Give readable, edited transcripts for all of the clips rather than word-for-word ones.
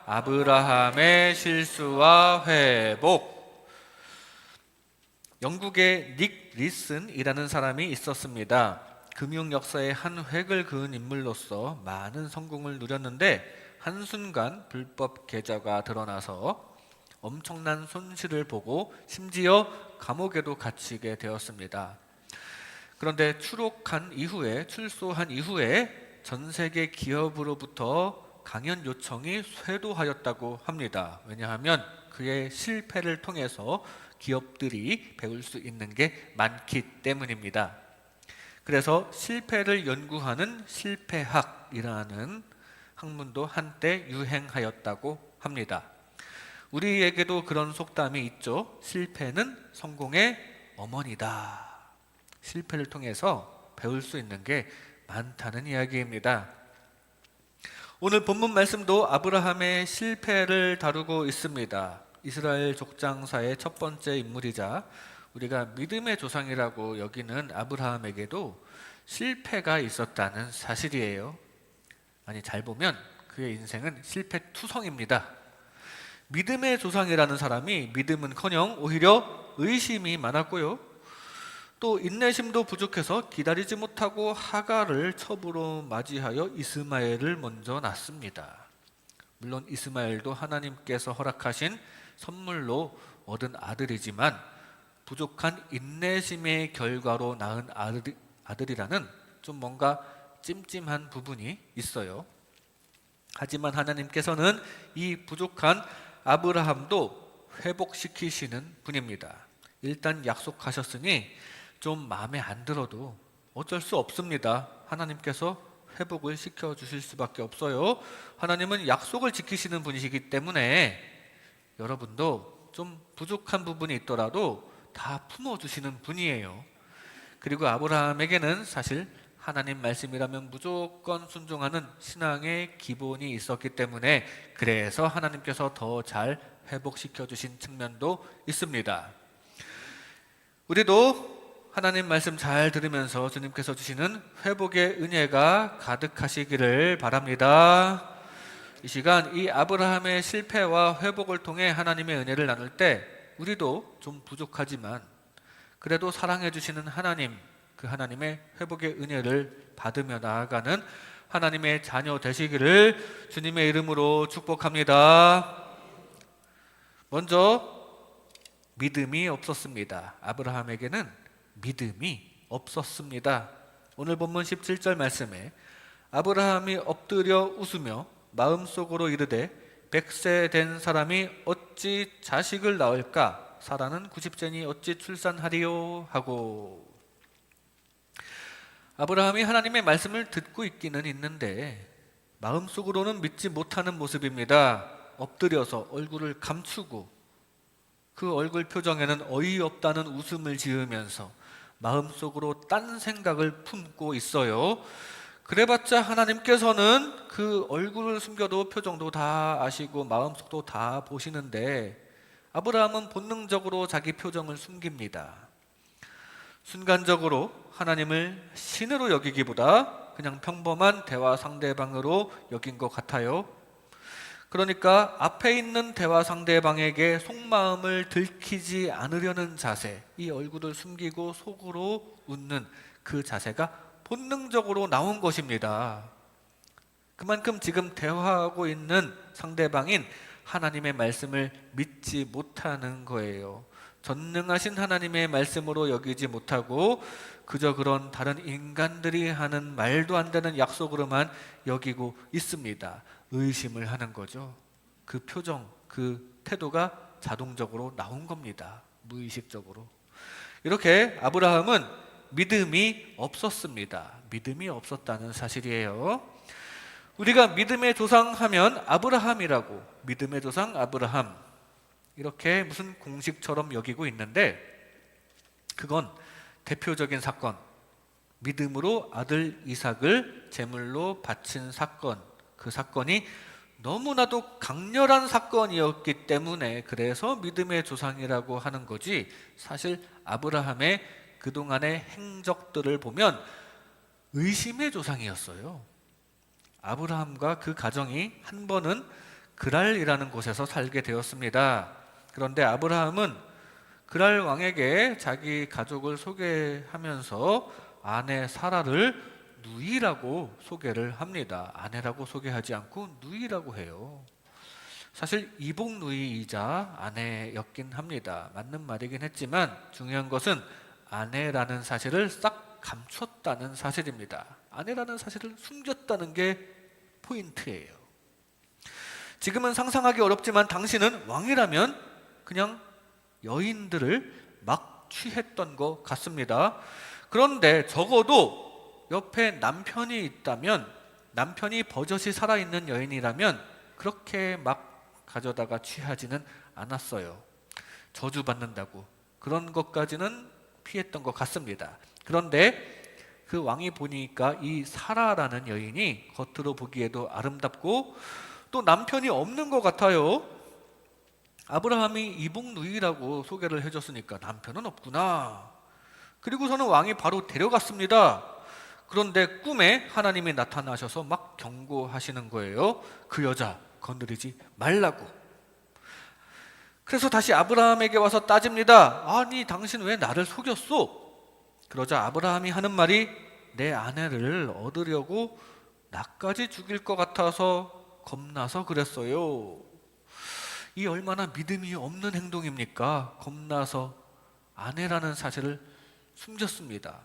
아브라함의 실수와 회복. 영국의 닉 리슨이라는 사람이 있었습니다. 금융 역사의 한 획을 그은 인물로서 많은 성공을 누렸는데 한순간 불법 계좌가 드러나서 엄청난 손실을 보고 심지어 감옥에도 갇히게 되었습니다. 그런데 출소한 이후에 전 세계 기업으로부터 강연 요청이 쇄도하였다고 합니다. 왜냐하면 그의 실패를 통해서 기업들이 배울 수 있는 게 많기 때문입니다. 그래서 실패를 연구하는 실패학이라는 학문도 한때 유행하였다고 합니다. 우리에게도 그런 속담이 있죠. 실패는 성공의 어머니다. 실패를 통해서 배울 수 있는 게 많다는 이야기입니다. 오늘 본문 말씀도 아브라함의 실패를 다루고 있습니다. 이스라엘 족장사의 첫 번째 인물이자 우리가 믿음의 조상이라고 여기는 아브라함에게도 실패가 있었다는 사실이에요. 아니, 잘 보면 그의 인생은 실패투성입니다. 믿음의 조상이라는 사람이 믿음은커녕 오히려 의심이 많았고요. 또 인내심도 부족해서 기다리지 못하고 하갈을 첩으로 맞이하여 이스마엘을 먼저 낳습니다. 물론 이스마엘도 하나님께서 허락하신 선물로 얻은 아들이지만 부족한 인내심의 결과로 낳은 아들이라는 좀 뭔가 찜찜한 부분이 있어요. 하지만 하나님께서는 이 부족한 아브라함도 회복시키시는 분입니다. 일단 약속하셨으니 좀 마음에 안 들어도 어쩔 수 없습니다. 하나님께서 회복을 시켜주실 수밖에 없어요. 하나님은 약속을 지키시는 분이시기 때문에 여러분도 좀 부족한 부분이 있더라도 다 품어주시는 분이에요. 그리고 아브라함에게는 사실 하나님 말씀이라면 무조건 순종하는 신앙의 기본이 있었기 때문에 그래서 하나님께서 더 잘 회복시켜 주신 측면도 있습니다. 우리도 하나님 말씀 잘 들으면서 주님께서 주시는 회복의 은혜가 가득하시기를 바랍니다. 이 시간 이 아브라함의 실패와 회복을 통해 하나님의 은혜를 나눌 때 우리도 좀 부족하지만 그래도 사랑해 주시는 하나님, 그 하나님의 회복의 은혜를 받으며 나아가는 하나님의 자녀 되시기를 주님의 이름으로 축복합니다. 먼저 믿음이 없었습니다. 아브라함에게는 믿음이 없었습니다. 오늘 본문 17절 말씀에 아브라함이 엎드려 웃으며 마음속으로 이르되 100세 된 사람이 어찌 자식을 낳을까? 사라는 90세니 어찌 출산하리요? 하고 아브라함이 하나님의 말씀을 듣고 있기는 있는데 마음속으로는 믿지 못하는 모습입니다. 엎드려서 얼굴을 감추고 그 얼굴 표정에는 어이없다는 웃음을 지으면서 마음속으로 딴 생각을 품고 있어요. 그래봤자 하나님께서는 그 얼굴을 숨겨도 표정도 다 아시고 마음속도 다 보시는데 아브라함은 본능적으로 자기 표정을 숨깁니다. 순간적으로 하나님을 신으로 여기기보다 그냥 평범한 대화 상대방으로 여긴 것 같아요. 그러니까 앞에 있는 대화 상대방에게 속마음을 들키지 않으려는 자세, 이 얼굴을 숨기고 속으로 웃는 그 자세가 본능적으로 나온 것입니다. 그만큼 지금 대화하고 있는 상대방인 하나님의 말씀을 믿지 못하는 거예요. 전능하신 하나님의 말씀으로 여기지 못하고 그저 그런 다른 인간들이 하는 말도 안 되는 약속으로만 여기고 있습니다. 의심을 하는 거죠. 그 표정, 그 태도가 자동적으로 나온 겁니다. 무의식적으로. 이렇게 아브라함은 믿음이 없었습니다. 믿음이 없었다는 사실이에요. 우리가 믿음의 조상 하면 아브라함이라고, 믿음의 조상 아브라함, 이렇게 무슨 공식처럼 여기고 있는데 그건 대표적인 사건, 믿음으로 아들 이삭을 제물로 바친 사건, 그 사건이 너무나도 강렬한 사건이었기 때문에 그래서 믿음의 조상이라고 하는 거지, 사실 아브라함의 그동안의 행적들을 보면 의심의 조상이었어요. 아브라함과 그 가정이 한 번은 그랄이라는 곳에서 살게 되었습니다. 그런데 아브라함은 그랄 왕에게 자기 가족을 소개하면서 아내 사라를 누이라고 소개를 합니다. 아내라고 소개하지 않고 누이라고 해요. 사실 이복 누이이자 아내였긴 합니다. 맞는 말이긴 했지만 중요한 것은 아내라는 사실을 싹 감췄다는 사실입니다. 아내라는 사실을 숨겼다는 게 포인트예요. 지금은 상상하기 어렵지만 당신은 왕이라면 그냥 여인들을 막 취했던 것 같습니다. 그런데 적어도 옆에 남편이 있다면, 남편이 버젓이 살아있는 여인이라면 그렇게 막 가져다가 취하지는 않았어요. 저주받는다고 그런 것까지는 피했던 것 같습니다. 그런데 그 왕이 보니까 이 사라라는 여인이 겉으로 보기에도 아름답고 또 남편이 없는 것 같아요. 아브라함이 이복누이라고 소개를 해줬으니까 남편은 없구나. 그리고서는 왕이 바로 데려갔습니다. 그런데 꿈에 하나님이 나타나셔서 막 경고하시는 거예요. 그 여자 건드리지 말라고. 그래서 다시 아브라함에게 와서 따집니다. 아니 당신 왜 나를 속였소? 그러자 아브라함이 하는 말이 내 아내를 얻으려고 나까지 죽일 것 같아서 겁나서 그랬어요. 이 얼마나 믿음이 없는 행동입니까? 겁나서 아내라는 사실을 숨겼습니다.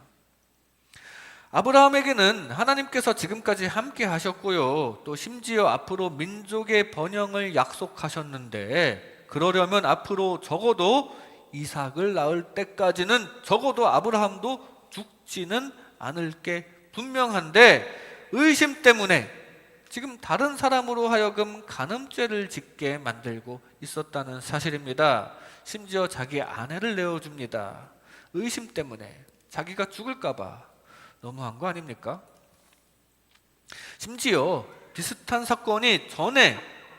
아브라함에게는 하나님께서 지금까지 함께 하셨고요. 또 심지어 앞으로 민족의 번영을 약속하셨는데 그러려면 앞으로 적어도 이삭을 낳을 때까지는 적어도 아브라함도 죽지는 않을 게 분명한데 의심 때문에 지금 다른 사람으로 하여금 간음죄를 짓게 만들고 있었다는 사실입니다. 심지어 자기 아내를 내어줍니다. 의심 때문에 자기가 죽을까 봐. 너무한 거 아닙니까? 심지어 비슷한 사건이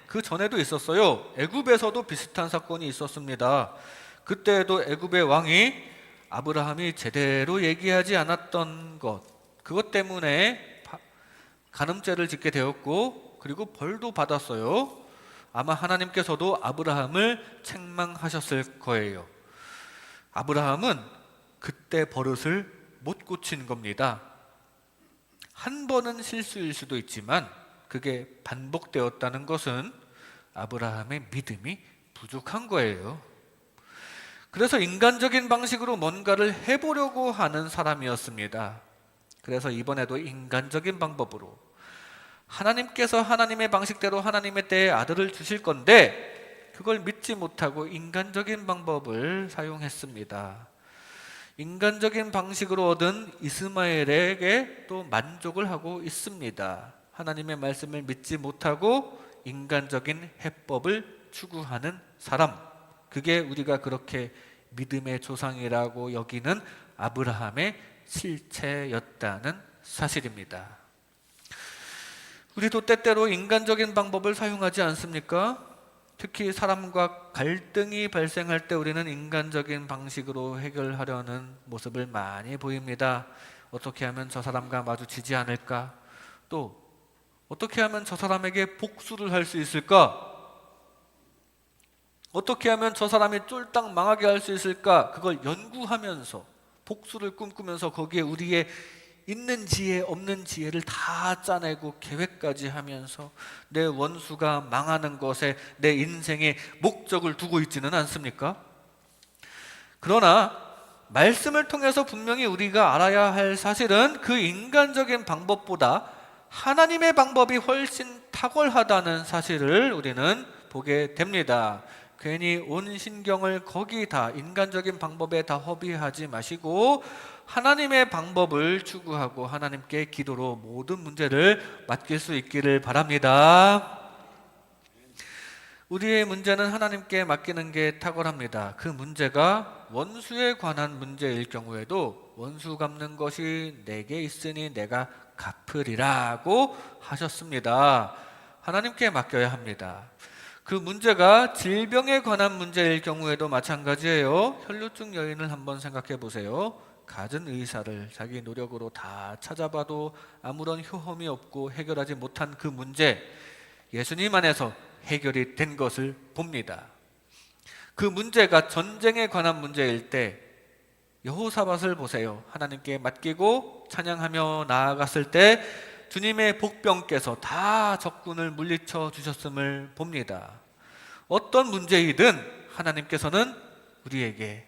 그 전에도 있었어요. 애굽에서도 비슷한 사건이 있었습니다. 그때도 애굽의 왕이 아브라함이 제대로 얘기하지 않았던 그것 때문에 간음죄를 짓게 되었고 그리고 벌도 받았어요. 아마 하나님께서도 아브라함을 책망하셨을 거예요. 아브라함은 그때 버릇을 못 고친 겁니다. 한 번은 실수일 수도 있지만 그게 반복되었다는 것은 아브라함의 믿음이 부족한 거예요. 그래서 인간적인 방식으로 뭔가를 해보려고 하는 사람이었습니다. 그래서 이번에도 인간적인 방법으로 하나님께서 하나님의 방식대로 하나님의 때에 아들을 주실 건데 그걸 믿지 못하고 인간적인 방법을 사용했습니다. 인간적인 방식으로 얻은 이스마엘에게 또 만족을 하고 있습니다. 하나님의 말씀을 믿지 못하고 인간적인 해법을 추구하는 사람, 그게 우리가 그렇게 믿음의 조상이라고 여기는 아브라함의 실체였다는 사실입니다. 우리도 때때로 인간적인 방법을 사용하지 않습니까? 특히 사람과 갈등이 발생할 때 우리는 인간적인 방식으로 해결하려는 모습을 많이 보입니다. 어떻게 하면 저 사람과 마주치지 않을까? 또 어떻게 하면 저 사람에게 복수를 할 수 있을까? 어떻게 하면 저 사람이 쫄딱 망하게 할 수 있을까? 그걸 연구하면서 복수를 꿈꾸면서 거기에 우리의 있는 지혜 없는 지혜를 다 짜내고 계획까지 하면서 내 원수가 망하는 것에 내 인생의 목적을 두고 있지는 않습니까? 그러나 말씀을 통해서 분명히 우리가 알아야 할 사실은 그 인간적인 방법보다 하나님의 방법이 훨씬 탁월하다는 사실을 우리는 보게 됩니다. 괜히 온 신경을 거기 다 인간적인 방법에 다 허비하지 마시고 하나님의 방법을 추구하고 하나님께 기도로 모든 문제를 맡길 수 있기를 바랍니다. 우리의 문제는 하나님께 맡기는 게 탁월합니다. 그 문제가 원수에 관한 문제일 경우에도 원수 갚는 것이 내게 있으니 내가 갚으리라고 하셨습니다. 하나님께 맡겨야 합니다. 그 문제가 질병에 관한 문제일 경우에도 마찬가지예요. 혈루증 여인을 한번 생각해 보세요. 갖은 의사를 자기 노력으로 다 찾아봐도 아무런 효험이 없고 해결하지 못한 그 문제, 예수님 안에서 해결이 된 것을 봅니다. 그 문제가 전쟁에 관한 문제일 때 여호사밧을 보세요. 하나님께 맡기고 찬양하며 나아갔을 때 주님의 복병께서 다 적군을 물리쳐 주셨음을 봅니다. 어떤 문제이든 하나님께서는 우리에게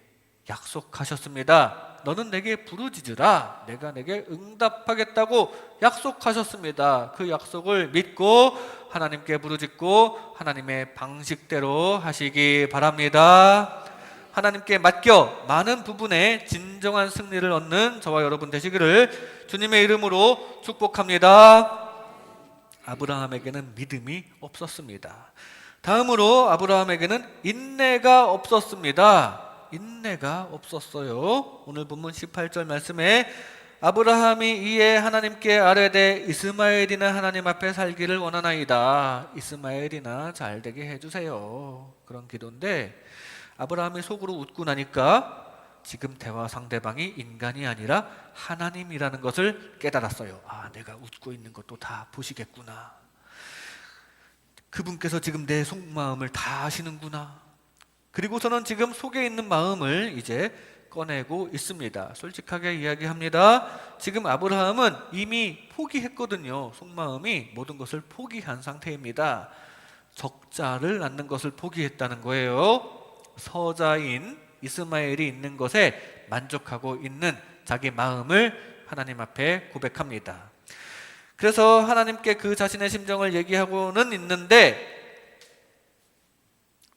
약속하셨습니다. 너는 내게 부르짖으라. 내가 내게 응답하겠다고 약속하셨습니다. 그 약속을 믿고 하나님께 부르짖고 하나님의 방식대로 하시기 바랍니다. 하나님께 맡겨 많은 부분에 진정한 승리를 얻는 저와 여러분 되시기를 주님의 이름으로 축복합니다. 아브라함에게는 믿음이 없었습니다. 다음으로 아브라함에게는 인내가 없었습니다. 인내가 없었어요. 오늘 본문 18절 말씀에 아브라함이 이에 하나님께 아뢰되 이스마엘이나 하나님 앞에 살기를 원하나이다. 이스마엘이나 잘되게 해주세요. 그런 기도인데 아브라함이 속으로 웃고 나니까 지금 대화 상대방이 인간이 아니라 하나님이라는 것을 깨달았어요. 아, 내가 웃고 있는 것도 다 보시겠구나. 그분께서 지금 내 속마음을 다 아시는구나. 그리고서는 지금 속에 있는 마음을 이제 꺼내고 있습니다. 솔직하게 이야기합니다. 지금 아브라함은 이미 포기했거든요. 속마음이 모든 것을 포기한 상태입니다. 적자를 낳는 것을 포기했다는 거예요. 서자인 이스마엘이 있는 것에 만족하고 있는 자기 마음을 하나님 앞에 고백합니다. 그래서 하나님께 그 자신의 심정을 얘기하고는 있는데,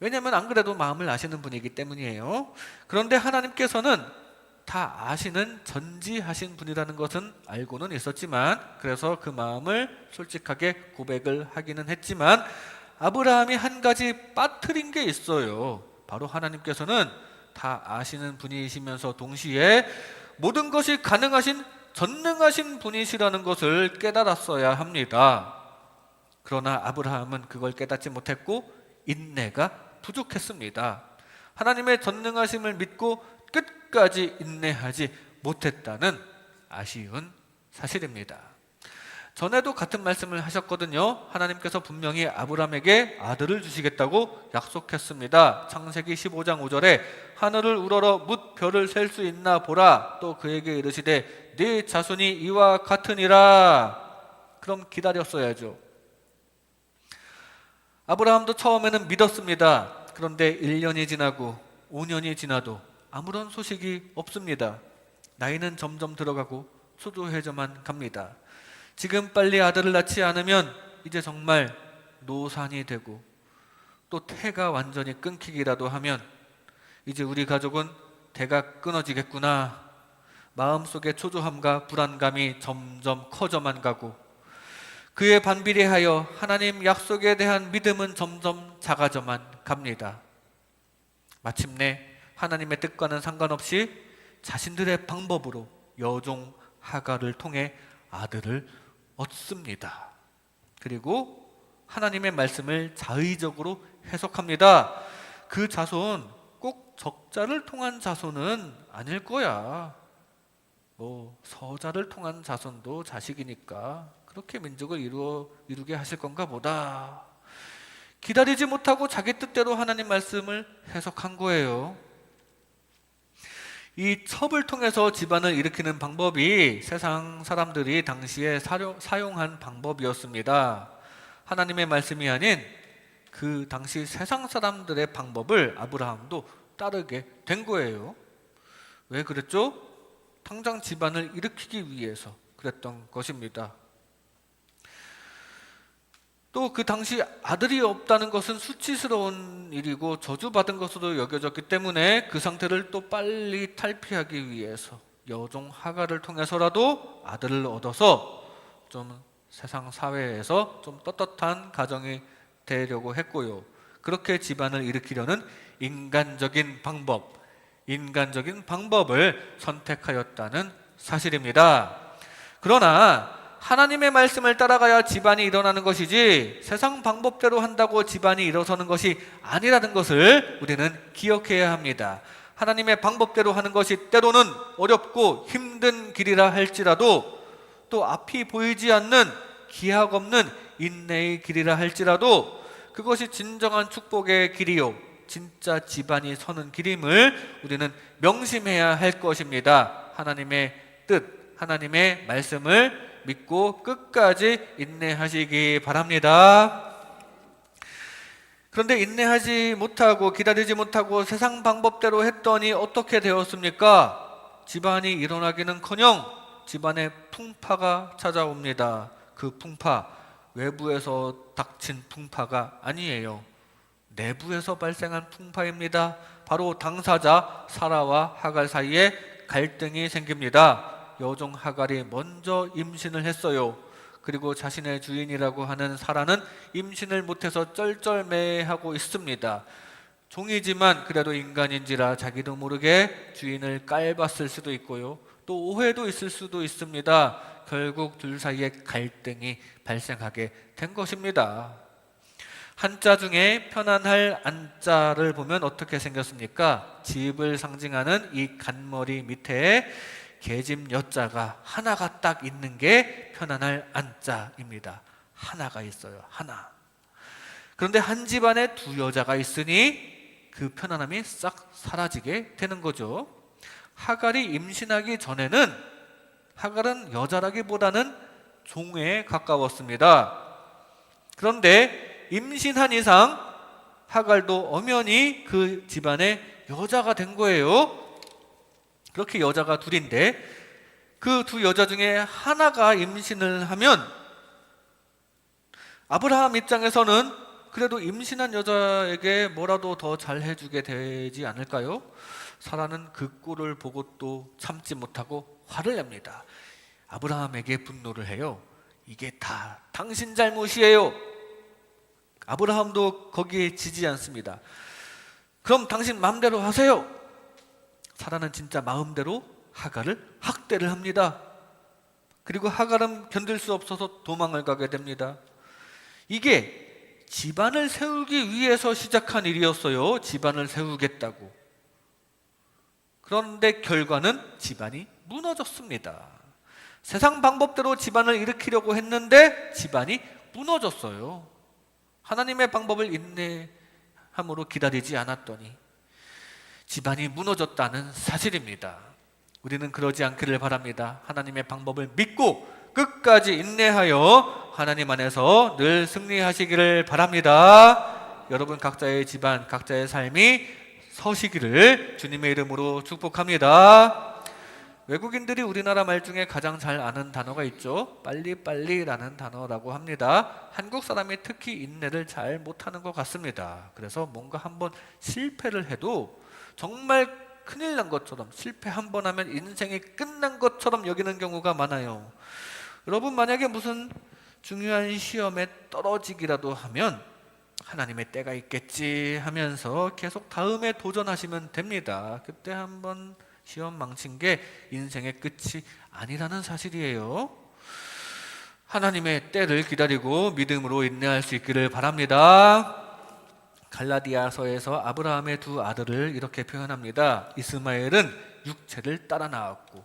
왜냐하면 안 그래도 마음을 아시는 분이기 때문이에요. 그런데 하나님께서는 다 아시는 전지하신 분이라는 것은 알고는 있었지만, 그래서 그 마음을 솔직하게 고백을 하기는 했지만 아브라함이 한 가지 빠뜨린 게 있어요. 바로 하나님께서는 다 아시는 분이시면서 동시에 모든 것이 가능하신 전능하신 분이시라는 것을 깨달았어야 합니다. 그러나 아브라함은 그걸 깨닫지 못했고 인내가 부족했습니다. 하나님의 전능하심을 믿고 끝까지 인내하지 못했다는 아쉬운 사실입니다. 전에도 같은 말씀을 하셨거든요. 하나님께서 분명히 아브라함에게 아들을 주시겠다고 약속했습니다. 창세기 15장 5절에 하늘을 우러러 뭇 별을 셀 수 있나 보라. 또 그에게 이르시되 네 자손이 이와 같으니라. 그럼 기다렸어야죠. 아브라함도 처음에는 믿었습니다. 그런데 1년이 지나고 5년이 지나도 아무런 소식이 없습니다. 나이는 점점 들어가고 초조해져만 갑니다. 지금 빨리 아들을 낳지 않으면 이제 정말 노산이 되고 또 태가 완전히 끊기기라도 하면 이제 우리 가족은 대가 끊어지겠구나. 마음속의 초조함과 불안감이 점점 커져만 가고 그에 반비례하여 하나님 약속에 대한 믿음은 점점 작아져만 갑니다. 마침내 하나님의 뜻과는 상관없이 자신들의 방법으로 여종 하갈을 통해 아들을 얻습니다. 그리고 하나님의 말씀을 자의적으로 해석합니다. 그 자손 꼭 적자를 통한 자손은 아닐 거야. 서자를 통한 자손도 자식이니까 그렇게 민족을 이루게 하실 건가 보다. 기다리지 못하고 자기 뜻대로 하나님 말씀을 해석한 거예요. 이 첩을 통해서 집안을 일으키는 방법이 세상 사람들이 당시에 사용한 방법이었습니다. 하나님의 말씀이 아닌 그 당시 세상 사람들의 방법을 아브라함도 따르게 된 거예요. 왜 그랬죠? 당장 집안을 일으키기 위해서 그랬던 것입니다. 또 그 당시 아들이 없다는 것은 수치스러운 일이고 저주받은 것으로 여겨졌기 때문에 그 상태를 또 빨리 탈피하기 위해서 여종 하갈을 통해서라도 아들을 얻어서 좀 세상 사회에서 좀 떳떳한 가정이 되려고 했고요. 그렇게 집안을 일으키려는 인간적인 방법을 선택하였다는 사실입니다. 그러나 하나님의 말씀을 따라가야 집안이 일어나는 것이지 세상 방법대로 한다고 집안이 일어서는 것이 아니라는 것을 우리는 기억해야 합니다. 하나님의 방법대로 하는 것이 때로는 어렵고 힘든 길이라 할지라도 또 앞이 보이지 않는 기약 없는 인내의 길이라 할지라도 그것이 진정한 축복의 길이요 진짜 집안이 서는 길임을 우리는 명심해야 할 것입니다. 하나님의 뜻, 하나님의 말씀을 믿고 끝까지 인내하시기 바랍니다. 그런데 인내하지 못하고 기다리지 못하고 세상 방법대로 했더니 어떻게 되었습니까? 집안이 일어나기는커녕 집안에 풍파가 찾아옵니다. 그 풍파, 외부에서 닥친 풍파가 아니에요. 내부에서 발생한 풍파입니다. 바로 당사자 사라와 하갈 사이에 갈등이 생깁니다. 여종 하갈이 먼저 임신을 했어요. 그리고 자신의 주인이라고 하는 사라는 임신을 못해서 쩔쩔매하고 있습니다. 종이지만 그래도 인간인지라 자기도 모르게 주인을 깔봤을 수도 있고요. 또 오해도 있을 수도 있습니다. 결국 둘 사이에 갈등이 발생하게 된 것입니다. 한자 중에 편안할 안자를 보면 어떻게 생겼습니까? 집을 상징하는 이 간머리 밑에 계집 여자가 하나가 딱 있는 게 편안할 안자입니다. 하나가 있어요. 하나. 그런데 한 집안에 두 여자가 있으니 그 편안함이 싹 사라지게 되는 거죠. 하갈이 임신하기 전에는 하갈은 여자라기보다는 종에 가까웠습니다. 그런데 임신한 이상 하갈도 엄연히 그 집안의 여자가 된 거예요. 그렇게 여자가 둘인데 그 두 여자 중에 하나가 임신을 하면 아브라함 입장에서는 그래도 임신한 여자에게 뭐라도 더 잘해주게 되지 않을까요? 사라는 그 꼴을 보고 또 참지 못하고 화를 냅니다. 아브라함에게 분노를 해요. 이게 다 당신 잘못이에요. 아브라함도 거기에 지지 않습니다. 그럼 당신 마음대로 하세요. 사라는 진짜 마음대로 하갈을 학대를 합니다. 그리고 하갈은 견딜 수 없어서 도망을 가게 됩니다. 이게 집안을 세우기 위해서 시작한 일이었어요. 집안을 세우겠다고. 그런데 결과는 집안이 무너졌습니다. 세상 방법대로 집안을 일으키려고 했는데 집안이 무너졌어요. 하나님의 방법을 인내함으로 기다리지 않았더니 집안이 무너졌다는 사실입니다. 우리는 그러지 않기를 바랍니다. 하나님의 방법을 믿고 끝까지 인내하여 하나님 안에서 늘 승리하시기를 바랍니다. 여러분 각자의 집안, 각자의 삶이 서시기를 주님의 이름으로 축복합니다. 외국인들이 우리나라 말 중에 가장 잘 아는 단어가 있죠. 빨리빨리라는 단어라고 합니다. 한국 사람이 특히 인내를 잘 못하는 것 같습니다. 그래서 뭔가 한번 실패를 해도 정말 큰일 난 것처럼, 실패 한 번 하면 인생이 끝난 것처럼 여기는 경우가 많아요. 여러분 만약에 무슨 중요한 시험에 떨어지기라도 하면 하나님의 때가 있겠지 하면서 계속 다음에 도전하시면 됩니다. 그때 한번 시험 망친 게 인생의 끝이 아니라는 사실이에요. 하나님의 때를 기다리고 믿음으로 인내할 수 있기를 바랍니다. 갈라디아서에서 아브라함의 두 아들을 이렇게 표현합니다. 이스마엘은 육체를 따라 나왔고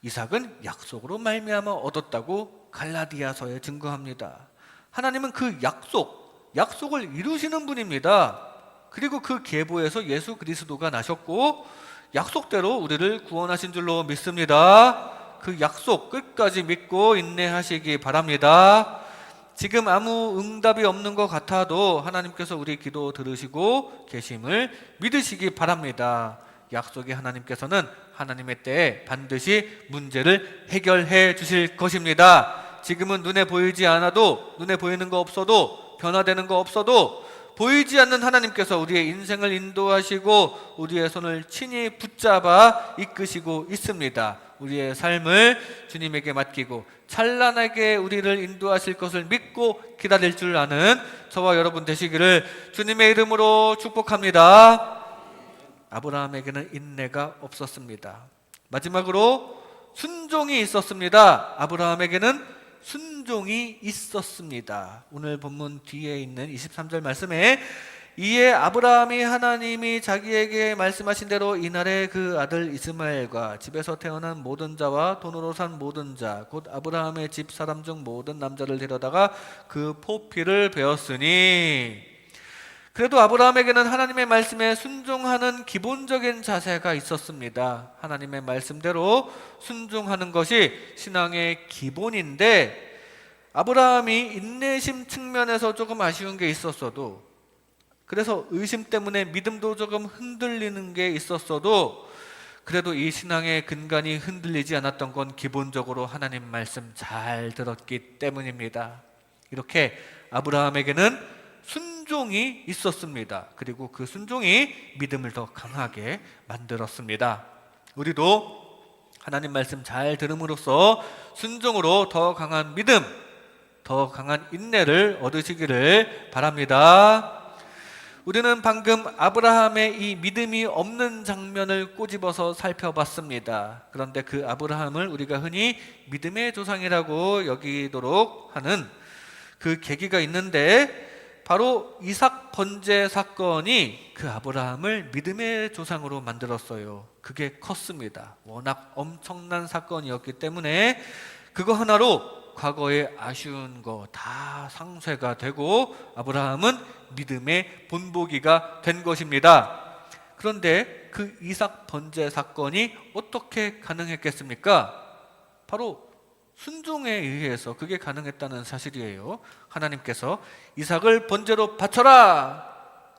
이삭은 약속으로 말미암아 얻었다고 갈라디아서에 증거합니다. 하나님은 그 약속을 이루시는 분입니다. 그리고 그 계보에서 예수 그리스도가 나셨고 약속대로 우리를 구원하신 줄로 믿습니다. 그 약속 끝까지 믿고 인내하시기 바랍니다. 지금 아무 응답이 없는 것 같아도 하나님께서 우리 기도 들으시고 계심을 믿으시기 바랍니다. 약속의 하나님께서는 하나님의 때에 반드시 문제를 해결해 주실 것입니다. 지금은 눈에 보이지 않아도, 눈에 보이는 거 없어도, 변화되는 거 없어도 보이지 않는 하나님께서 우리의 인생을 인도하시고 우리의 손을 친히 붙잡아 이끄시고 있습니다. 우리의 삶을 주님에게 맡기고 찬란하게 우리를 인도하실 것을 믿고 기다릴 줄 아는 저와 여러분 되시기를 주님의 이름으로 축복합니다. 아브라함에게는 인내가 없었습니다. 마지막으로 순종이 있었습니다. 아브라함에게는 순종이 있었습니다. 오늘 본문 뒤에 있는 23절 말씀에 이에 아브라함이 하나님이 자기에게 말씀하신 대로 이날에 그 아들 이스마엘과 집에서 태어난 모든 자와 돈으로 산 모든 자 곧 아브라함의 집 사람 중 모든 남자를 데려다가 그 포피를 베었으니, 그래도 아브라함에게는 하나님의 말씀에 순종하는 기본적인 자세가 있었습니다. 하나님의 말씀대로 순종하는 것이 신앙의 기본인데, 아브라함이 인내심 측면에서 조금 아쉬운 게 있었어도, 그래서 의심 때문에 믿음도 조금 흔들리는 게 있었어도, 그래도 이 신앙의 근간이 흔들리지 않았던 건 기본적으로 하나님 말씀 잘 들었기 때문입니다. 이렇게 아브라함에게는 순종이 있었습니다. 그리고 그 순종이 믿음을 더 강하게 만들었습니다. 우리도 하나님 말씀 잘 들음으로써 순종으로 더 강한 믿음, 더 강한 인내를 얻으시기를 바랍니다. 우리는 방금 아브라함의 이 믿음이 없는 장면을 꼬집어서 살펴봤습니다. 그런데 그 아브라함을 우리가 흔히 믿음의 조상이라고 여기도록 하는 그 계기가 있는데, 바로 이삭 번제 사건이 그 아브라함을 믿음의 조상으로 만들었어요. 그게 컸습니다. 워낙 엄청난 사건이었기 때문에 그거 하나로 과거의 아쉬운 거 다 상쇄가 되고 아브라함은 믿음의 본보기가 된 것입니다. 그런데 그 이삭 번제 사건이 어떻게 가능했겠습니까? 바로 순종에 의해서 그게 가능했다는 사실이에요. 하나님께서 이삭을 번제로 바쳐라,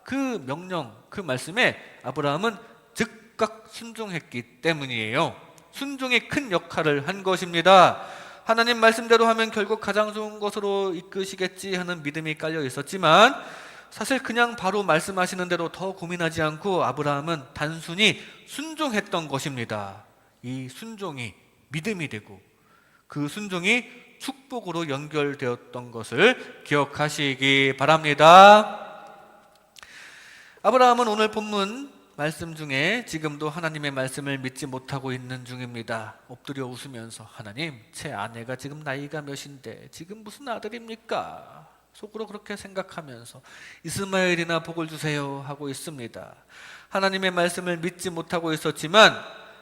그 명령, 그 말씀에 아브라함은 즉각 순종했기 때문이에요. 순종이 큰 역할을 한 것입니다. 하나님 말씀대로 하면 결국 가장 좋은 것으로 이끄시겠지 하는 믿음이 깔려 있었지만, 사실 그냥 바로 말씀하시는 대로 더 고민하지 않고 아브라함은 단순히 순종했던 것입니다. 이 순종이 믿음이 되고 그 순종이 축복으로 연결되었던 것을 기억하시기 바랍니다. 아브라함은 오늘 본문 말씀 중에 지금도 하나님의 말씀을 믿지 못하고 있는 중입니다. 엎드려 웃으면서 하나님, 제 아내가 지금 나이가 몇인데 지금 무슨 아들입니까? 속으로 그렇게 생각하면서 이스마엘이나 복을 주세요 하고 있습니다. 하나님의 말씀을 믿지 못하고 있었지만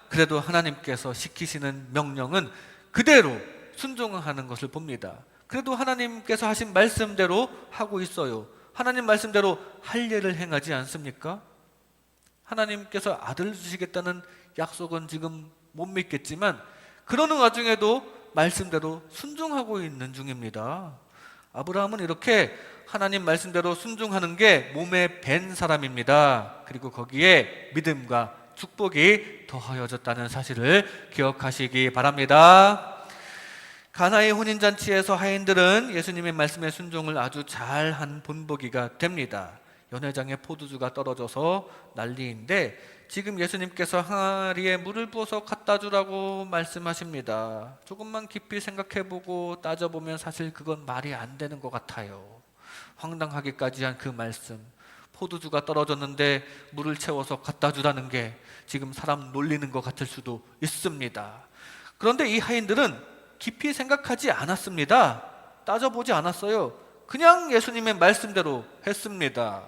그래도 하나님께서 시키시는 명령은 그대로 순종하는 것을 봅니다. 그래도 하나님께서 하신 말씀대로 하고 있어요. 하나님 말씀대로 할 일을 행하지 않습니까? 하나님께서 아들을 주시겠다는 약속은 지금 못 믿겠지만 그러는 와중에도 말씀대로 순종하고 있는 중입니다. 아브라함은 이렇게 하나님 말씀대로 순종하는 게 몸에 밴 사람입니다. 그리고 거기에 믿음과 축복이 더하여졌다는 사실을 기억하시기 바랍니다. 가나의 혼인잔치에서 하인들은 예수님의 말씀에 순종을 아주 잘한 본보기가 됩니다. 연회장에 포도주가 떨어져서 난리인데 지금 예수님께서 항아리에 물을 부어서 갖다 주라고 말씀하십니다. 조금만 깊이 생각해보고 따져보면 사실 그건 말이 안 되는 것 같아요. 황당하기까지 한 그 말씀, 포도주가 떨어졌는데 물을 채워서 갖다 주라는 게 지금 사람 놀리는 것 같을 수도 있습니다. 그런데 이 하인들은 깊이 생각하지 않았습니다. 따져보지 않았어요. 그냥 예수님의 말씀대로 했습니다.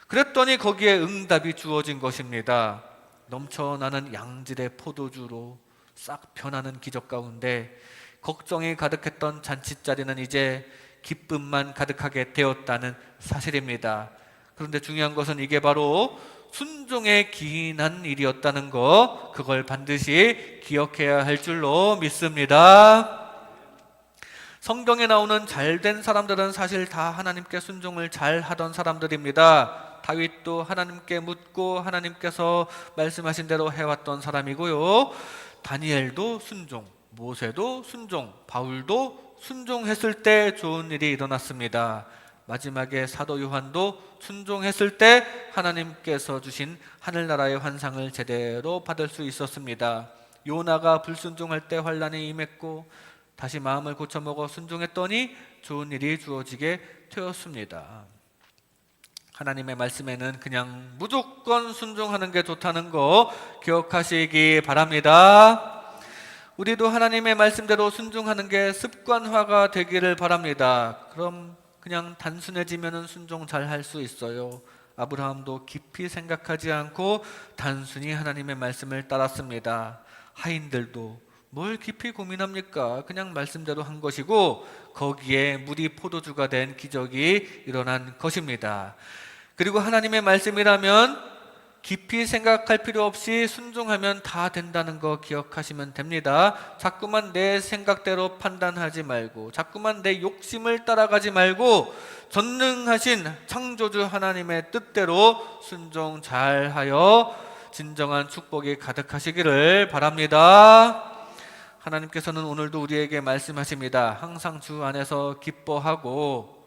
그랬더니 거기에 응답이 주어진 것입니다. 넘쳐나는 양질의 포도주로 싹 변하는 기적 가운데 걱정이 가득했던 잔치자리는 이제 기쁨만 가득하게 되었다는 사실입니다. 그런데 중요한 것은 이게 바로 순종에 기인한 일이었다는 것, 그걸 반드시 기억해야 할 줄로 믿습니다. 성경에 나오는 잘된 사람들은 사실 다 하나님께 순종을 잘 하던 사람들입니다. 다윗도 하나님께 묻고 하나님께서 말씀하신 대로 해왔던 사람이고요. 다니엘도 순종, 모세도 순종, 바울도 순종했을 때 좋은 일이 일어났습니다. 마지막에 사도 요한도 순종했을 때 하나님께서 주신 하늘나라의 환상을 제대로 받을 수 있었습니다. 요나가 불순종할 때 환난이 임했고 다시 마음을 고쳐먹어 순종했더니 좋은 일이 주어지게 되었습니다. 하나님의 말씀에는 그냥 무조건 순종하는 게 좋다는 거 기억하시기 바랍니다. 우리도 하나님의 말씀대로 순종하는 게 습관화가 되기를 바랍니다. 그럼 그냥 단순해지면 순종 잘 할 수 있어요. 아브라함도 깊이 생각하지 않고 단순히 하나님의 말씀을 따랐습니다. 하인들도 뭘 깊이 고민합니까? 그냥 말씀대로 한 것이고 거기에 물이 포도주가 된 기적이 일어난 것입니다. 그리고 하나님의 말씀이라면 깊이 생각할 필요 없이 순종하면 다 된다는 거 기억하시면 됩니다. 자꾸만 내 생각대로 판단하지 말고 자꾸만 내 욕심을 따라가지 말고 전능하신 창조주 하나님의 뜻대로 순종 잘하여 진정한 축복이 가득하시기를 바랍니다. 하나님께서는 오늘도 우리에게 말씀하십니다. 항상 주 안에서 기뻐하고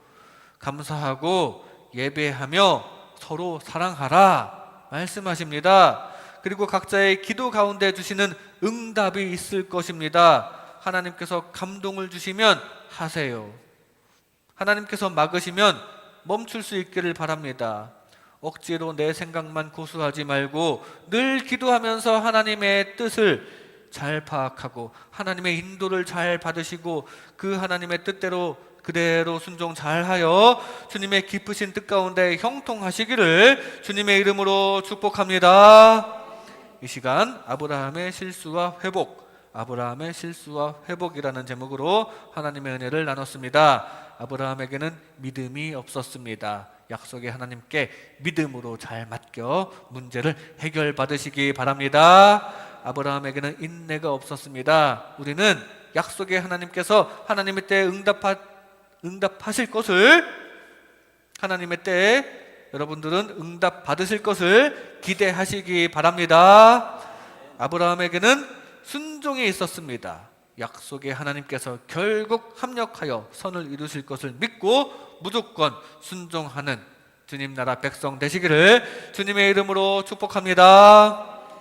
감사하고 예배하며 서로 사랑하라 말씀하십니다. 그리고 각자의 기도 가운데 주시는 응답이 있을 것입니다. 하나님께서 감동을 주시면 하세요. 하나님께서 막으시면 멈출 수 있기를 바랍니다. 억지로 내 생각만 고수하지 말고 늘 기도하면서 하나님의 뜻을 잘 파악하고 하나님의 인도를 잘 받으시고 그 하나님의 뜻대로 그대로 순종 잘하여 주님의 깊으신 뜻 가운데 형통하시기를 주님의 이름으로 축복합니다. 이 시간 아브라함의 실수와 회복, 아브라함의 실수와 회복이라는 제목으로 하나님의 은혜를 나눴습니다. 아브라함에게는 믿음이 없었습니다. 약속의 하나님께 믿음으로 잘 맡겨 문제를 해결받으시기 바랍니다. 아브라함에게는 인내가 없었습니다. 우리는 약속의 하나님께서 하나님의 때에 응답하실 것을, 하나님의 때에 여러분들은 응답 받으실 것을 기대하시기 바랍니다. 아브라함에게는 순종이 있었습니다. 약속의 하나님께서 결국 합력하여 선을 이루실 것을 믿고 무조건 순종하는 주님 나라 백성 되시기를 주님의 이름으로 축복합니다.